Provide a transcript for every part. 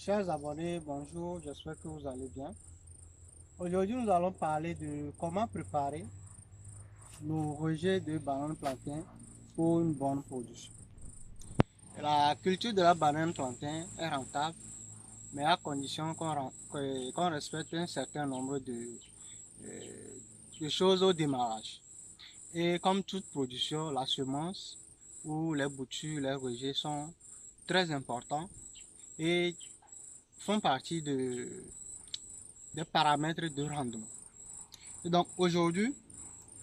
Chers abonnés, bonjour, j'espère que vous allez bien. Aujourd'hui, nous allons parler de comment préparer nos rejets de banane plantain pour une bonne production. La culture de la banane plantain est rentable, mais à condition qu'on respecte un certain nombre de choses au démarrage. Et comme toute production, la semence ou les boutures, les rejets sont très importants et font partie des paramètres de rendement. Et donc aujourd'hui,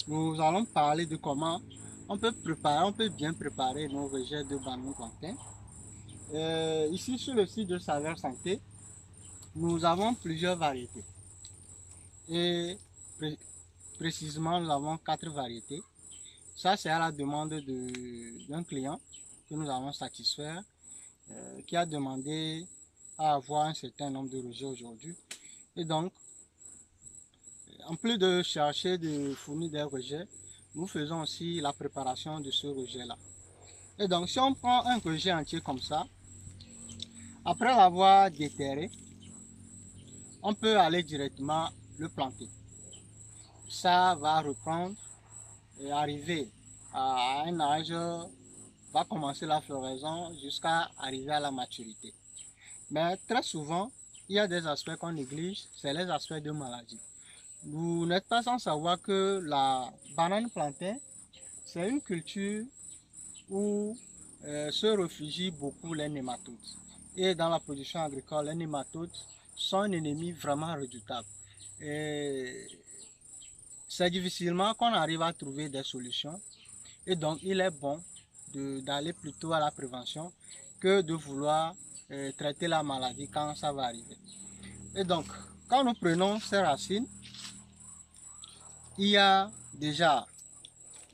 nous allons parler de comment on peut bien préparer nos rejets de banane plantain. Ici sur le site de Saveur Santé, nous avons plusieurs variétés. Et précisément, nous avons 4 variétés. Ça, c'est à la demande d'un client que nous allons satisfaire, qui a demandé à avoir un certain nombre de rejets aujourd'hui. Et donc, en plus de chercher de fournir des rejets, nous faisons aussi la préparation de ce rejet-là. Et donc, si on prend un rejet entier comme ça, après l'avoir déterré, on peut aller directement le planter. Ça va reprendre et arriver à un âge, va commencer la floraison jusqu'à arriver à la maturité. Mais très souvent, il y a des aspects qu'on néglige, c'est les aspects de maladie. Vous n'êtes pas sans savoir que la banane plantain, c'est une culture où se réfugient beaucoup les nématodes. Et dans la production agricole, les nématodes sont un ennemi vraiment redoutable. C'est difficilement qu'on arrive à trouver des solutions. Et donc, il est bon d'aller plutôt à la prévention que de vouloir traiter la maladie quand ça va arriver. Et donc, quand nous prenons ces racines, il y a déjà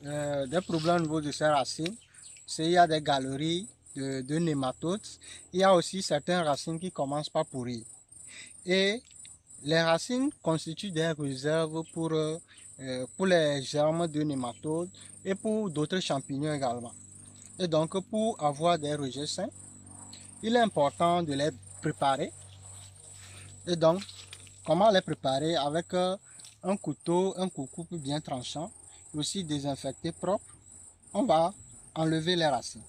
des problèmes au niveau de ces racines. Il y a des galeries de nématodes. Il y a aussi certaines racines qui commencent par pourrir. Et les racines constituent des réserves pour les germes de nématodes et pour d'autres champignons également. Et donc, pour avoir des rejets sains, il est important de les préparer. Et donc, comment les préparer? Avec un couteau, un coucoupe bien tranchant, aussi désinfecté propre, on va enlever les racines.